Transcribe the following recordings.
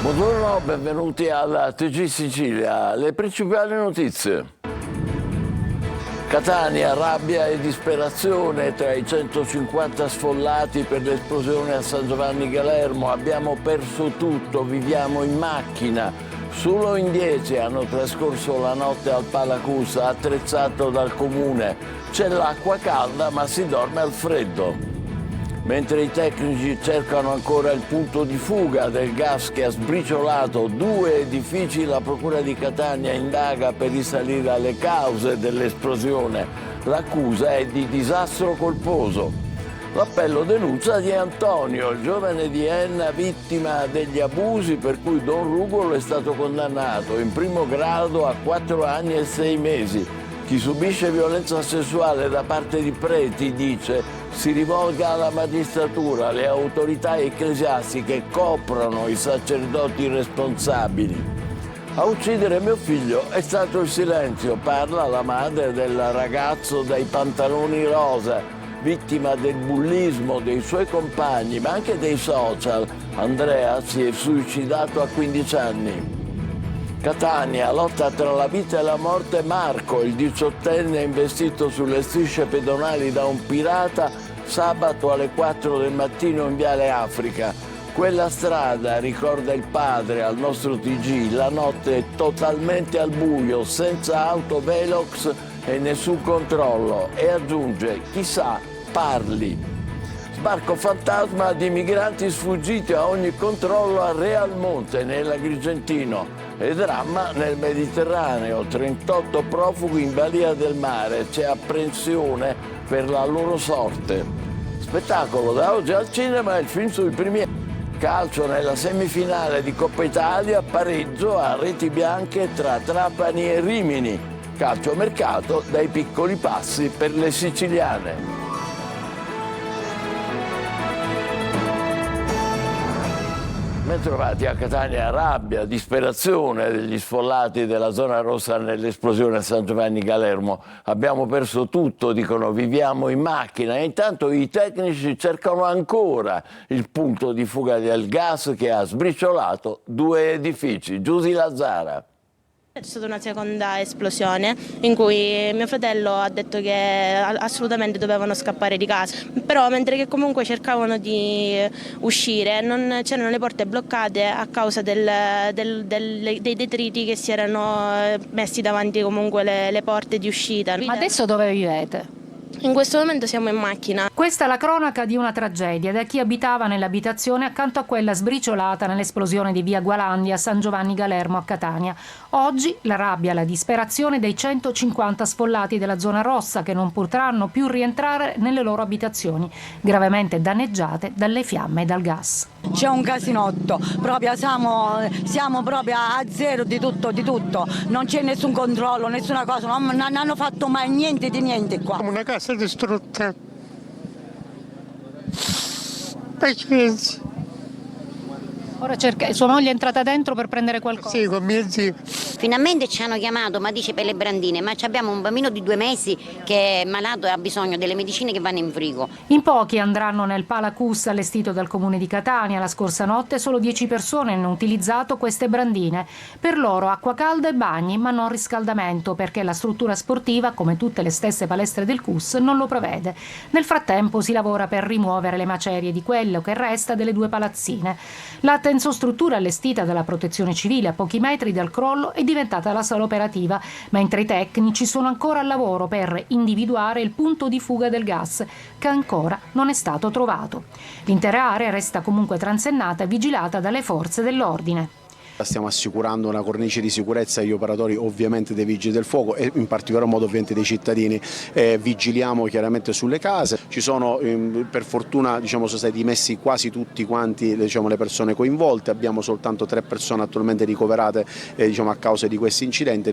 Buongiorno, benvenuti alla TG Sicilia. Le principali notizie. Catania, rabbia e disperazione tra i 150 sfollati per l'esplosione a San Giovanni Galermo. Abbiamo perso tutto, viviamo in macchina. Solo in 10 hanno trascorso la notte al Palacus, attrezzato dal comune. C'è l'acqua calda, ma si dorme al freddo. Mentre i tecnici cercano ancora il punto di fuga del gas che ha sbriciolato 2 edifici, la Procura di Catania indaga per risalire alle cause dell'esplosione. L'accusa è di disastro colposo. L'appello denuncia di Antonio, il giovane di Enna vittima degli abusi per cui Don Rugolo è stato condannato in primo grado a 4 anni e 6 mesi. Chi subisce violenza sessuale da parte di preti, dice, si rivolga alla magistratura, alle autorità ecclesiastiche coprano i sacerdoti responsabili. A uccidere mio figlio è stato il silenzio, parla la madre del ragazzo dai pantaloni rosa, vittima del bullismo dei suoi compagni, ma anche dei social. Andrea si è suicidato a 15 anni. Catania, lotta tra la vita e la morte. Marco, il 18enne investito sulle strisce pedonali da un pirata sabato alle 4 del mattino in Viale Africa. Quella strada, ricorda il padre al nostro TG, la notte è totalmente al buio, senza autovelox e nessun controllo. E aggiunge, chissà, parli. Sbarco fantasma di migranti sfuggiti a ogni controllo a Realmonte, nell'Agrigentino. E dramma nel Mediterraneo, 38 profughi in balia del mare, c'è apprensione per la loro sorte. Spettacolo da oggi al cinema, il film sui primi. Calcio nella semifinale di Coppa Italia, pareggio a reti bianche tra Trapani e Rimini. Calciomercato dai piccoli passi per le siciliane. Bentrovati a Catania, rabbia, disperazione degli sfollati della zona rossa nell'esplosione a San Giovanni Galermo. Abbiamo perso tutto, dicono, viviamo in macchina e intanto i tecnici cercano ancora il punto di fuga del gas che ha sbriciolato 2 edifici. Giusy Lazzara. C'è stata una seconda esplosione in cui mio fratello ha detto che assolutamente dovevano scappare di casa, però mentre che comunque cercavano di uscire c'erano le porte bloccate a causa dei detriti che si erano messi davanti comunque le porte di uscita. Ma adesso dove vivete? In questo momento siamo in macchina. Questa è la cronaca di una tragedia da chi abitava nell'abitazione accanto a quella sbriciolata nell'esplosione di via Gualandi a San Giovanni Galermo a Catania. Oggi la rabbia e la disperazione dei 150 sfollati della zona rossa che non potranno più rientrare nelle loro abitazioni, gravemente danneggiate dalle fiamme e dal gas. C'è un casinotto, proprio siamo proprio a zero di tutto, non c'è nessun controllo, nessuna cosa, non hanno fatto mai niente di niente qua. Una casa distrutta. Pazienza. Ora sua moglie è entrata dentro per prendere qualcosa? Sì, con mio zio. Finalmente ci hanno chiamato, ma dice per le brandine, ma abbiamo un bambino di 2 mesi che è malato e ha bisogno delle medicine che vanno in frigo. In pochi andranno nel Palacus allestito dal comune di Catania. La scorsa notte solo 10 persone hanno utilizzato queste brandine. Per loro acqua calda e bagni, ma non riscaldamento, perché la struttura sportiva, come tutte le stesse palestre del CUS, non lo prevede. Nel frattempo si lavora per rimuovere le macerie di quello che resta delle 2 palazzine. La tensostruttura allestita dalla Protezione Civile a pochi metri dal crollo è diventata la sala operativa, mentre i tecnici sono ancora al lavoro per individuare il punto di fuga del gas, che ancora non è stato trovato. L'intera area resta comunque transennata e vigilata dalle forze dell'ordine. Stiamo assicurando una cornice di sicurezza agli operatori, ovviamente dei vigili del fuoco e in particolar modo ovviamente dei cittadini. Vigiliamo chiaramente sulle case, ci sono per fortuna sono stati messi quasi tutti quanti le persone coinvolte, abbiamo soltanto 3 persone attualmente ricoverate a causa di questo incidente.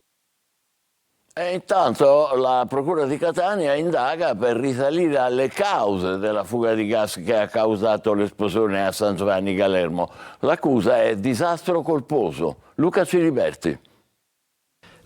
E intanto la Procura di Catania indaga per risalire alle cause della fuga di gas che ha causato l'esplosione a San Giovanni Galermo. L'accusa è disastro colposo. Luca Ciliberti.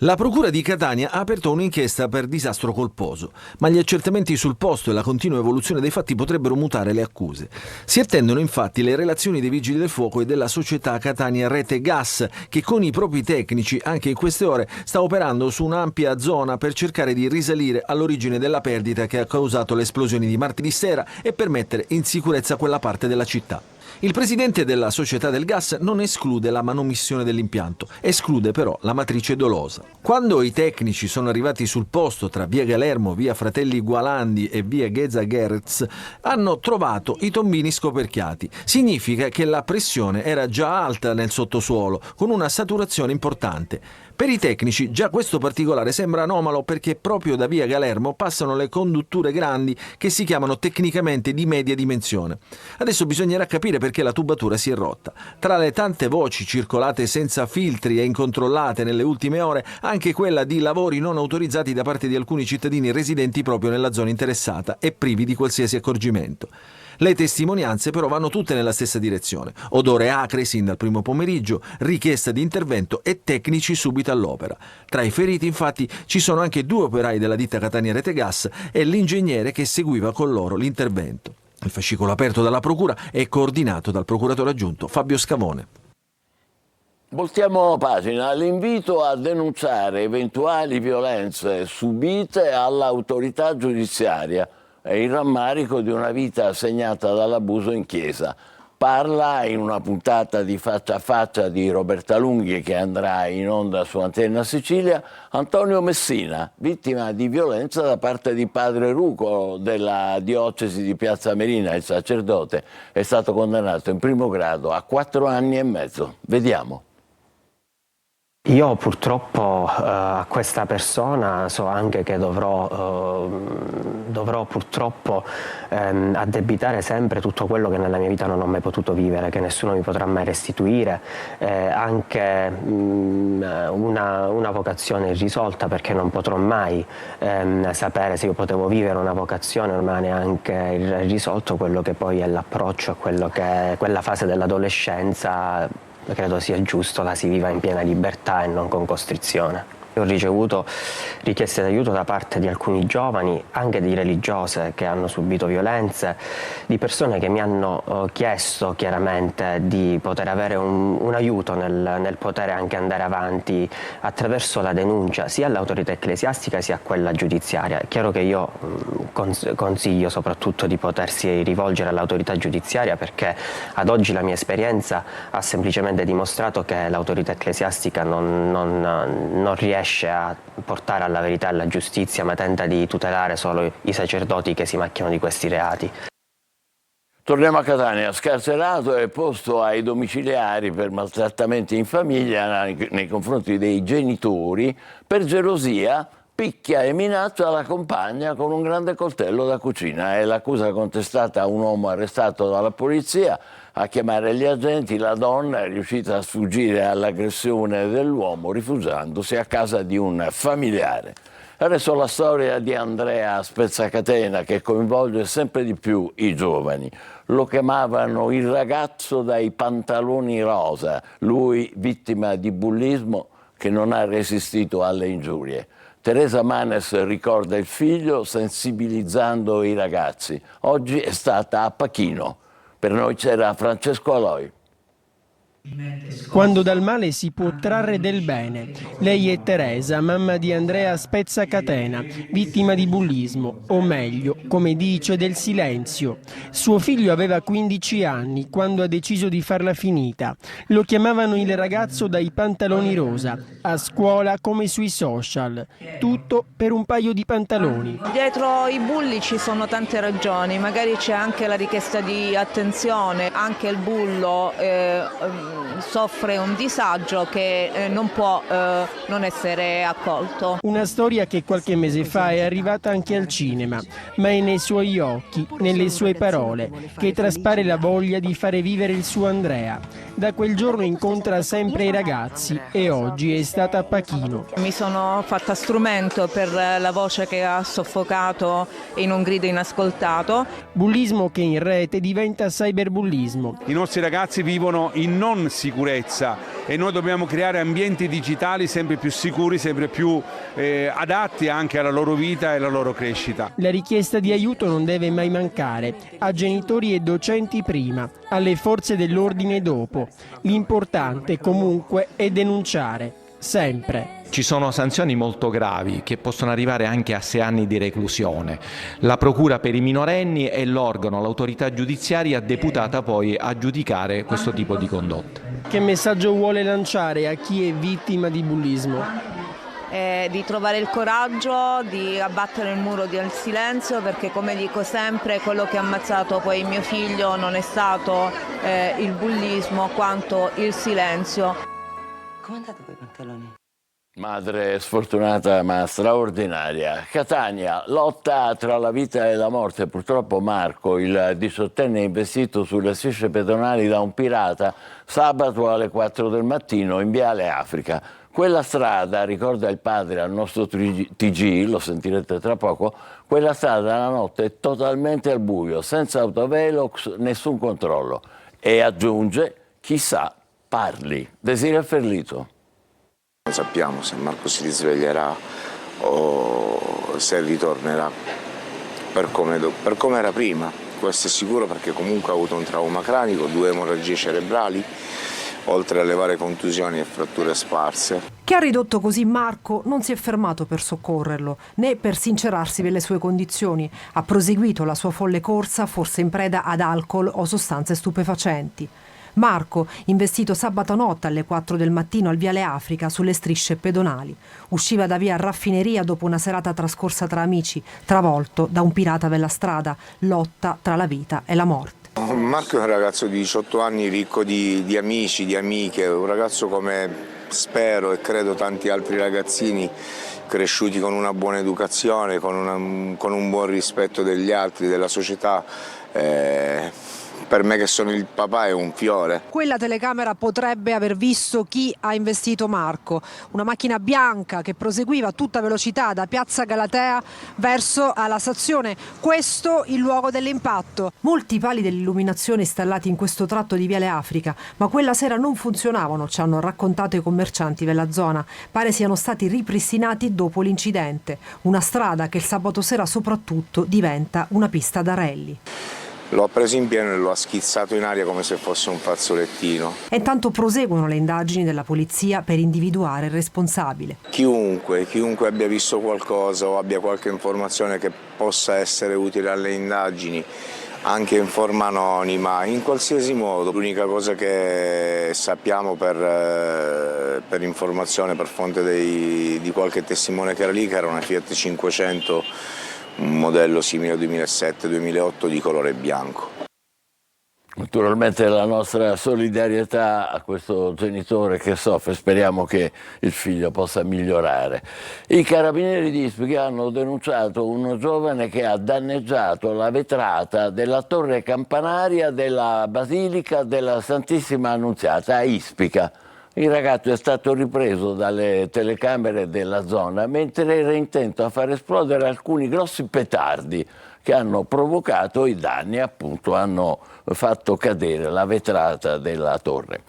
La procura di Catania ha aperto un'inchiesta per disastro colposo, ma gli accertamenti sul posto e la continua evoluzione dei fatti potrebbero mutare le accuse. Si attendono infatti le relazioni dei Vigili del Fuoco e della società Catania Rete Gas, che con i propri tecnici, anche in queste ore, sta operando su un'ampia zona per cercare di risalire all'origine della perdita che ha causato le esplosioni di martedì sera e per mettere in sicurezza quella parte della città. Il presidente della società del gas non esclude la manomissione dell'impianto, esclude però la matrice dolosa. Quando i tecnici sono arrivati sul posto tra via Galermo, via Fratelli Gualandi e via Gheza Gerz, hanno trovato i tombini scoperchiati. Significa che la pressione era già alta nel sottosuolo, con una saturazione importante. Per i tecnici già questo particolare sembra anomalo perché proprio da via Galermo passano le condutture grandi che si chiamano tecnicamente di media dimensione. Adesso bisognerà capire perché la tubatura si è rotta. Tra le tante voci circolate senza filtri e incontrollate nelle ultime ore, anche quella di lavori non autorizzati da parte di alcuni cittadini residenti proprio nella zona interessata e privi di qualsiasi accorgimento. Le testimonianze però vanno tutte nella stessa direzione. Odore acre sin dal primo pomeriggio, richiesta di intervento e tecnici subito all'opera. Tra i feriti infatti ci sono anche 2 operai della ditta Catania Rete Gas e l'ingegnere che seguiva con loro l'intervento. Il fascicolo aperto dalla procura è coordinato dal procuratore aggiunto Fabio Scavone. Voltiamo pagina, l'invito a denunciare eventuali violenze subite all'autorità giudiziaria. È il rammarico di una vita segnata dall'abuso in chiesa. Parla in una puntata di Faccia a Faccia di Roberta Lunghi, che andrà in onda su Antenna Sicilia, Antonio Messina, vittima di violenza da parte di padre Ruco della diocesi di Piazza Merina. Il sacerdote è stato condannato in primo grado a 4 anni e mezzo. Vediamo. Io purtroppo a questa persona so anche che dovrò purtroppo addebitare sempre tutto quello che nella mia vita non ho mai potuto vivere, che nessuno mi potrà mai restituire, anche una vocazione irrisolta, perché non potrò mai sapere se io potevo vivere una vocazione, non ma neanche irrisolto quello che poi è l'approccio a quello che è quella fase dell'adolescenza. Credo sia giusto la si viva in piena libertà e non con costrizione. Ho ricevuto richieste d'aiuto da parte di alcuni giovani, anche di religiose che hanno subito violenze, di persone che mi hanno chiesto chiaramente di poter avere un aiuto nel poter anche andare avanti attraverso la denuncia sia all'autorità ecclesiastica sia a quella giudiziaria. È chiaro che io consiglio soprattutto di potersi rivolgere all'autorità giudiziaria, perché ad oggi la mia esperienza ha semplicemente dimostrato che l'autorità ecclesiastica non riesce a portare alla verità e alla giustizia, ma tenta di tutelare solo i sacerdoti che si macchiano di questi reati. Torniamo a Catania. Scarcerato e posto ai domiciliari per maltrattamenti in famiglia nei confronti dei genitori. Per gelosia picchia e minaccia la compagna con un grande coltello da cucina. È l'accusa contestata a un uomo arrestato dalla polizia. A chiamare gli agenti, la donna è riuscita a sfuggire all'aggressione dell'uomo rifugiandosi a casa di un familiare. Adesso la storia di Andrea Spezzacatena, che coinvolge sempre di più i giovani. Lo chiamavano il ragazzo dai pantaloni rosa, lui vittima di bullismo che non ha resistito alle ingiurie. Teresa Manes ricorda il figlio sensibilizzando i ragazzi. Oggi è stata a Pachino. Per noi c'era Francesco Aloi. Quando dal male si può trarre del bene. Lei è Teresa, mamma di Andrea Spezzacatena, vittima di bullismo, o meglio, come dice, del silenzio. Suo figlio aveva 15 anni quando ha deciso di farla finita. Lo chiamavano il ragazzo dai pantaloni rosa, a scuola come sui social. Tutto per un paio di pantaloni. Dietro i bulli ci sono tante ragioni, magari c'è anche la richiesta di attenzione, anche il bullo soffre un disagio che non può non essere accolto. Una storia che qualche mese fa è arrivata anche al cinema, ma è nei suoi occhi, nelle sue parole, che traspare la voglia di fare vivere il suo Andrea. Da quel giorno incontra sempre i ragazzi e oggi è stata a Pachino. Mi sono fatta strumento per la voce che ha soffocato in un grido inascoltato. Bullismo che in rete diventa cyberbullismo. I nostri ragazzi vivono in non sicurezza e noi dobbiamo creare ambienti digitali sempre più sicuri, sempre più adatti anche alla loro vita e alla loro crescita. La richiesta di aiuto non deve mai mancare, a genitori e docenti prima, alle forze dell'ordine dopo. L'importante comunque è denunciare, sempre. Ci sono sanzioni molto gravi che possono arrivare anche a 6 anni di reclusione. La procura per i minorenni è l'organo, l'autorità giudiziaria deputata poi a giudicare questo tipo di condotte. Che messaggio vuole lanciare a chi è vittima di bullismo? Di trovare il coraggio di abbattere il muro del silenzio, perché come dico sempre quello che ha ammazzato poi mio figlio non è stato il bullismo quanto il silenzio. Come andate con i pantaloni? Madre sfortunata ma straordinaria. Catania, lotta tra la vita e la morte. Purtroppo Marco, il 18enne, è investito sulle strisce pedonali da un pirata sabato alle 4 del mattino in Viale Africa. Quella strada, ricorda il padre al nostro TG, lo sentirete tra poco, quella strada la notte è totalmente al buio, senza autovelox, nessun controllo. E aggiunge, chissà, parli. Desiree Ferlito. Non sappiamo se Marco si risveglierà o se ritornerà per come era prima. Questo è sicuro, perché comunque ha avuto un trauma cranico, 2 emorragie cerebrali, oltre alle varie contusioni e fratture sparse. Che ha ridotto così Marco non si è fermato per soccorrerlo, né per sincerarsi per le sue condizioni. Ha proseguito la sua folle corsa, forse in preda ad alcol o sostanze stupefacenti. Marco, investito sabato notte alle 4 del mattino al Viale Africa sulle strisce pedonali. Usciva da via Raffineria dopo una serata trascorsa tra amici, travolto da un pirata della strada, lotta tra la vita e la morte. Marco è un ragazzo di 18 anni ricco di amici, di amiche, un ragazzo come spero e credo tanti altri ragazzini cresciuti con una buona educazione, con un buon rispetto degli altri, della società. Per me che sono il papà è un fiore. Quella telecamera potrebbe aver visto chi ha investito Marco, una macchina bianca che proseguiva a tutta velocità da Piazza Galatea verso la stazione, questo il luogo dell'impatto. Molti pali dell'illuminazione installati in questo tratto di Viale Africa, ma quella sera non funzionavano, ci hanno raccontato i commercianti della zona. Pare siano stati ripristinati dopo l'incidente, una strada che il sabato sera soprattutto diventa una pista da rally. Lo ha preso in pieno e lo ha schizzato in aria come se fosse un fazzolettino. E intanto proseguono le indagini della polizia per individuare il responsabile. Chiunque abbia visto qualcosa o abbia qualche informazione che possa essere utile alle indagini, anche in forma anonima, in qualsiasi modo. L'unica cosa che sappiamo per informazione, per fonte di qualche testimone che era lì, che era una Fiat 500, un modello simile al 2007-2008 di colore bianco. Naturalmente la nostra solidarietà a questo genitore che soffre, speriamo che il figlio possa migliorare. I carabinieri di Ispica hanno denunciato un giovane che ha danneggiato la vetrata della torre campanaria della Basilica della Santissima Annunziata a Ispica. Il ragazzo è stato ripreso dalle telecamere della zona mentre era intento a far esplodere alcuni grossi petardi che hanno provocato i danni, appunto hanno fatto cadere la vetrata della torre.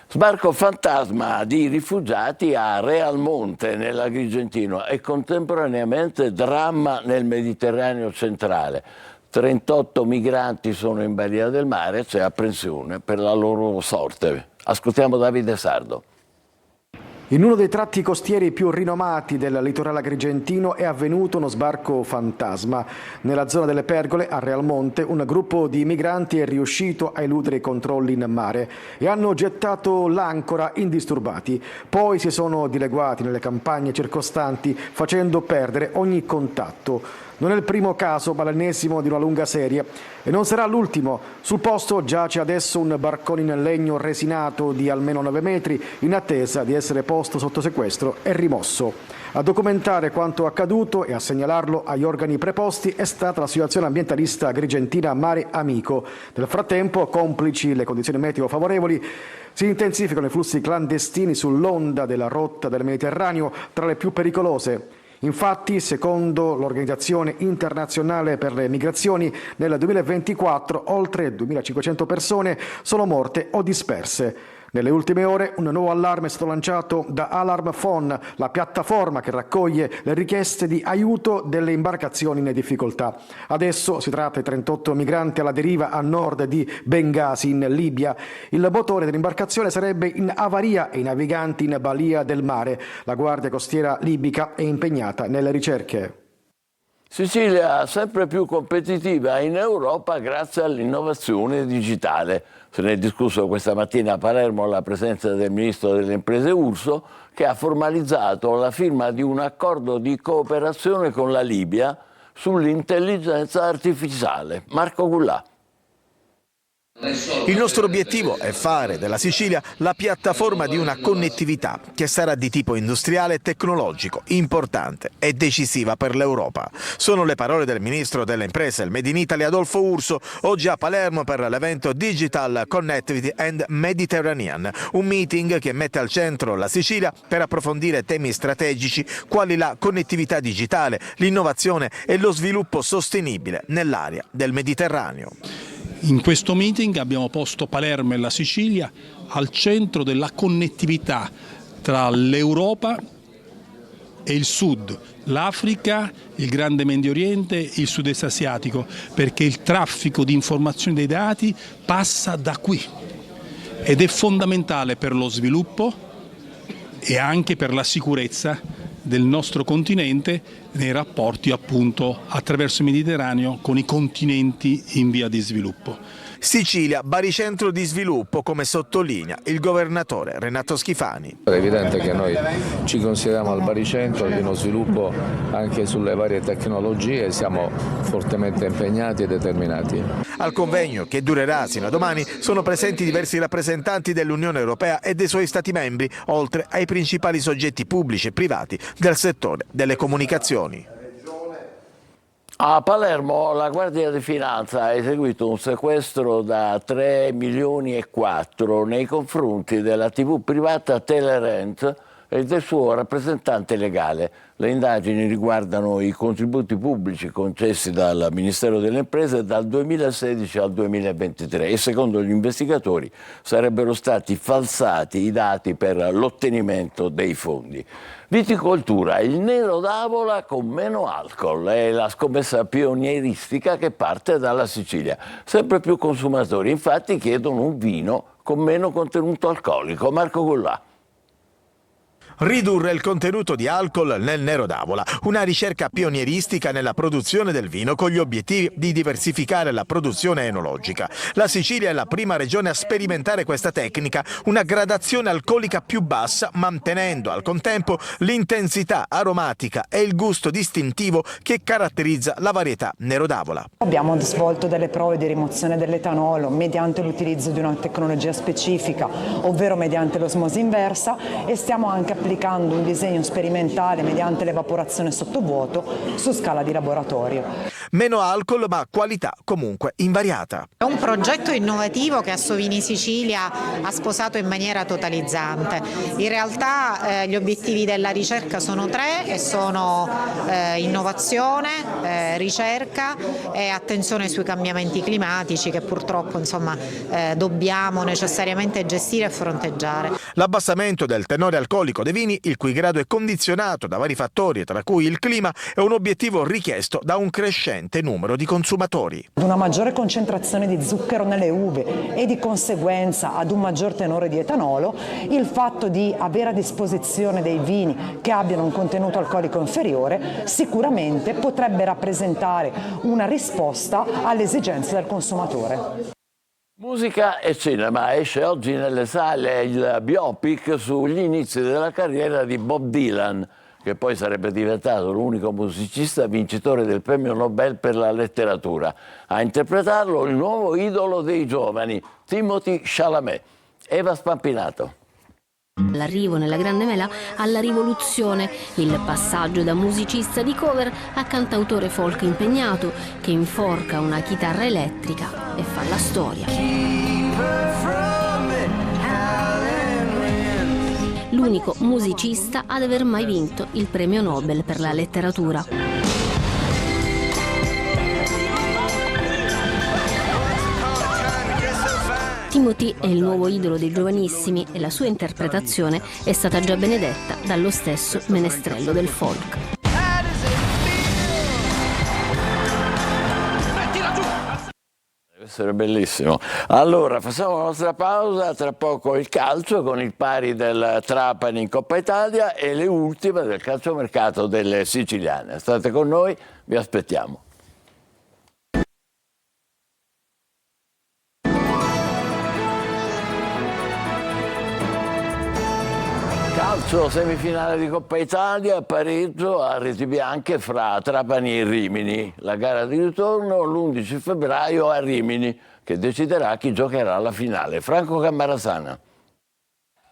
Sbarco fantasma di rifugiati a Realmonte nell'Agrigentino e contemporaneamente dramma nel Mediterraneo centrale. 38 migranti sono in balia del mare, c'è apprensione per la loro sorte. Ascoltiamo Davide Sardo. In uno dei tratti costieri più rinomati del litorale agrigentino è avvenuto uno sbarco fantasma. Nella zona delle Pergole, a Realmonte, un gruppo di migranti è riuscito a eludere i controlli in mare e hanno gettato l'ancora indisturbati. Poi si sono dileguati nelle campagne circostanti facendo perdere ogni contatto. Non è il primo caso, ma l'ennesimo di una lunga serie. E non sarà l'ultimo. Sul posto giace adesso un barcone in legno resinato di almeno 9 metri, in attesa di essere posto sotto sequestro e rimosso. A documentare quanto accaduto e a segnalarlo agli organi preposti è stata l'associazione ambientalista agrigentina Mare Amico. Nel frattempo, complici le condizioni meteo favorevoli, si intensificano i flussi clandestini sull'onda della rotta del Mediterraneo, tra le più pericolose. Infatti, secondo l'Organizzazione Internazionale per le Migrazioni, nel 2024 oltre 2.500 persone sono morte o disperse. Nelle ultime ore un nuovo allarme è stato lanciato da Alarm Phone, la piattaforma che raccoglie le richieste di aiuto delle imbarcazioni in difficoltà. Adesso si tratta di 38 migranti alla deriva a nord di Bengasi, in Libia. Il motore dell'imbarcazione sarebbe in avaria e i naviganti in balia del mare. La Guardia Costiera libica è impegnata nelle ricerche. Sicilia sempre più competitiva in Europa grazie all'innovazione digitale. Se ne è discusso questa mattina a Palermo alla presenza del Ministro delle Imprese Urso, che ha formalizzato la firma di un accordo di cooperazione con la Libia sull'intelligenza artificiale. Marco Gullà. Il nostro obiettivo è fare della Sicilia la piattaforma di una connettività che sarà di tipo industriale e tecnologico, importante e decisiva per l'Europa. Sono le parole del Ministro delle Imprese e il Made in Italy Adolfo Urso, oggi a Palermo per l'evento Digital Connectivity and Mediterranean, un meeting che mette al centro la Sicilia per approfondire temi strategici quali la connettività digitale, l'innovazione e lo sviluppo sostenibile nell'area del Mediterraneo. In questo meeting abbiamo posto Palermo e la Sicilia al centro della connettività tra l'Europa e il Sud, l'Africa, il Grande Medio Oriente, il Sud-Est asiatico, perché il traffico di informazioni dei dati passa da qui ed è fondamentale per lo sviluppo e anche per la sicurezza del nostro continente nei rapporti appunto attraverso il Mediterraneo con i continenti in via di sviluppo. Sicilia, baricentro di sviluppo, come sottolinea il governatore Renato Schifani. È evidente che noi ci consideriamo al baricentro di uno sviluppo anche sulle varie tecnologie e siamo fortemente impegnati e determinati. Al convegno, che durerà sino a domani, sono presenti diversi rappresentanti dell'Unione Europea e dei suoi Stati membri, oltre ai principali soggetti pubblici e privati del settore delle comunicazioni. A Palermo la Guardia di Finanza ha eseguito un sequestro da 3,4 milioni nei confronti della TV privata Telerent e del suo rappresentante legale. Le indagini riguardano i contributi pubblici concessi dal Ministero delle Imprese dal 2016 al 2023 e secondo gli investigatori sarebbero stati falsati i dati per l'ottenimento dei fondi. Viticoltura, il Nero d'Avola con meno alcol, è la scommessa pionieristica che parte dalla Sicilia. Sempre più consumatori infatti chiedono un vino con meno contenuto alcolico. Marco Gullà. Ridurre il contenuto di alcol nel Nero d'Avola, una ricerca pionieristica nella produzione del vino con gli obiettivi di diversificare la produzione enologica. La Sicilia è la prima regione a sperimentare questa tecnica, una gradazione alcolica più bassa, mantenendo al contempo l'intensità aromatica e il gusto distintivo che caratterizza la varietà Nero d'Avola. Abbiamo svolto delle prove di rimozione dell'etanolo mediante l'utilizzo di una tecnologia specifica, ovvero mediante l'osmosi inversa, e stiamo anche applicando un disegno sperimentale mediante l'evaporazione sottovuoto su scala di laboratorio. Meno alcol ma qualità comunque invariata. È un progetto innovativo che Assovini Sicilia ha sposato in maniera totalizzante. In realtà gli obiettivi della ricerca sono 3 e sono innovazione, ricerca e attenzione sui cambiamenti climatici che purtroppo dobbiamo necessariamente gestire e fronteggiare. L'abbassamento del tenore alcolico dei vini, il cui grado è condizionato da vari fattori, tra cui il clima, è un obiettivo richiesto da un crescente numero di consumatori. Ad una maggiore concentrazione di zucchero nelle uve e di conseguenza ad un maggior tenore di etanolo, il fatto di avere a disposizione dei vini che abbiano un contenuto alcolico inferiore sicuramente potrebbe rappresentare una risposta alle esigenze del consumatore. Musica e cinema. Esce oggi nelle sale il biopic sugli inizi della carriera di Bob Dylan. che poi sarebbe diventato l'unico musicista vincitore del premio Nobel per la letteratura. A interpretarlo il nuovo idolo dei giovani, Timothée Chalamet. Eva Spampinato. L'arrivo nella grande mela alla rivoluzione, il passaggio da musicista di cover a cantautore folk impegnato che inforca una chitarra elettrica e fa la storia. L'unico musicista ad aver mai vinto il premio Nobel per la letteratura. Timothée è il nuovo idolo dei giovanissimi e la sua interpretazione è stata già benedetta dallo stesso menestrello del folk. Deve essere bellissimo. Allora, facciamo la nostra pausa, tra poco il calcio con il pari del Trapani in Coppa Italia e le ultime del calciomercato delle siciliane. State con noi, vi aspettiamo. Calcio, semifinale di Coppa Italia, pareggio a reti bianche fra Trapani e Rimini. La gara di ritorno l'11 febbraio a Rimini, che deciderà chi giocherà la finale. Franco Cammarasana.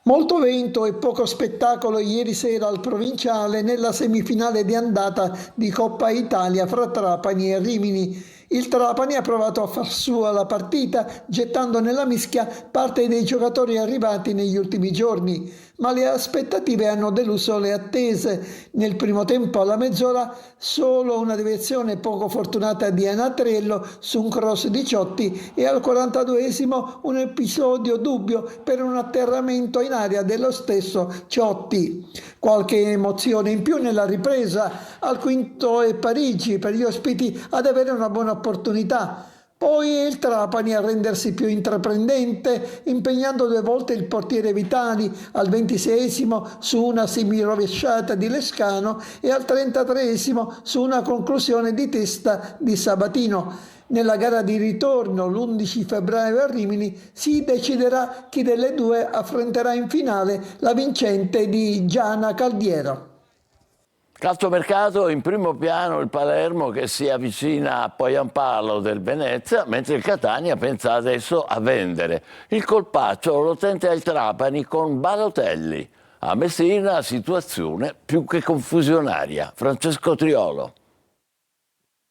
Molto vento e poco spettacolo ieri sera al Provinciale nella semifinale di andata di Coppa Italia fra Trapani e Rimini. Il Trapani ha provato a far sua la partita gettando nella mischia parte dei giocatori arrivati negli ultimi giorni, ma le aspettative hanno deluso le attese. Nel primo tempo alla mezz'ora solo una deviazione poco fortunata di Anatriello su un cross di Ciotti e al 42esimo un episodio dubbio per un atterramento in aria dello stesso Ciotti. Qualche emozione in più nella ripresa, al quinto è Parigi per gli ospiti ad avere una buona opportunità. Poi il Trapani a rendersi più intraprendente, impegnando 2 volte il portiere Vitali al 26esimo su una semirovesciata di Lescano e al 33esimo su una conclusione di testa di Sabatino. Nella gara di ritorno l'11 febbraio a Rimini si deciderà chi delle due affronterà in finale la vincente di Giana Caldiero. Calciomercato, in primo piano il Palermo che si avvicina a Poyampalo del Venezia, mentre il Catania pensa adesso a vendere. Il colpaccio lo tenta il Trapani con Balotelli. A Messina situazione più che confusionaria. Francesco Triolo.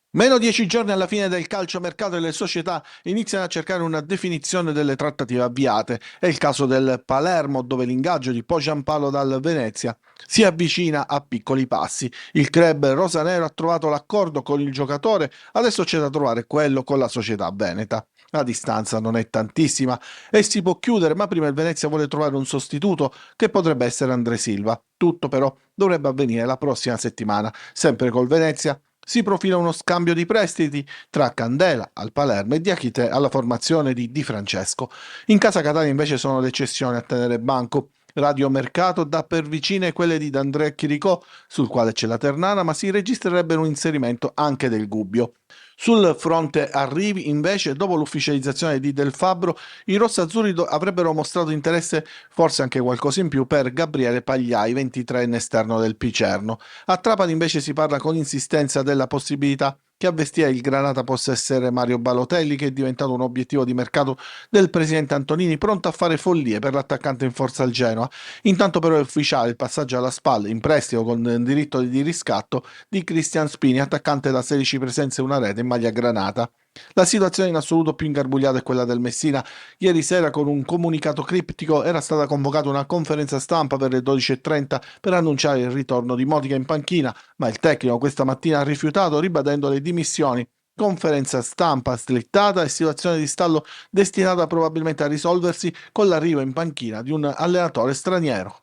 Meno 10 giorni alla fine del calciomercato e le società iniziano a cercare una definizione delle trattative avviate. È il caso del Palermo, dove l'ingaggio di Poyampalo dal Venezia si avvicina a piccoli passi. Il club rosanero ha trovato l'accordo con il giocatore, adesso c'è da trovare quello con la società veneta. La distanza non è tantissima e si può chiudere, ma prima il Venezia vuole trovare un sostituto che potrebbe essere André Silva. Tutto però dovrebbe avvenire la prossima settimana. Sempre col Venezia si profila uno scambio di prestiti tra Candela al Palermo e Diachite alla formazione di Di Francesco. In casa Catania invece sono le cessioni a tenere banco. Radiomercato dà per vicine quelle di D'Andrea Chiricò, sul quale c'è la Ternana, ma si registrerebbe un inserimento anche del Gubbio. Sul fronte arrivi, invece, dopo l'ufficializzazione di Del Fabbro, i rossazzurri avrebbero mostrato interesse, forse anche qualcosa in più, per Gabriele Pagliai, 23enne esterno del Picerno. A Trapani invece si parla con insistenza della possibilità che a vestire il Granata possa essere Mario Balotelli, che è diventato un obiettivo di mercato del presidente Antonini, pronto a fare follie per l'attaccante in forza al Genoa. Intanto però è ufficiale il passaggio alla SPAL in prestito con diritto di riscatto di Cristian Spini, attaccante da 16 presenze e una rete in maglia granata. La situazione in assoluto più ingarbugliata è quella del Messina. Ieri sera con un comunicato criptico era stata convocata una conferenza stampa per le 12:30 per annunciare il ritorno di Motica in panchina, ma il tecnico questa mattina ha rifiutato ribadendo le dimissioni. Conferenza stampa slittata e situazione di stallo destinata probabilmente a risolversi con l'arrivo in panchina di un allenatore straniero.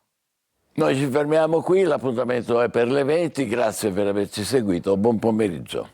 Noi ci fermiamo qui, l'appuntamento è per le 20, grazie per averci seguito, buon pomeriggio.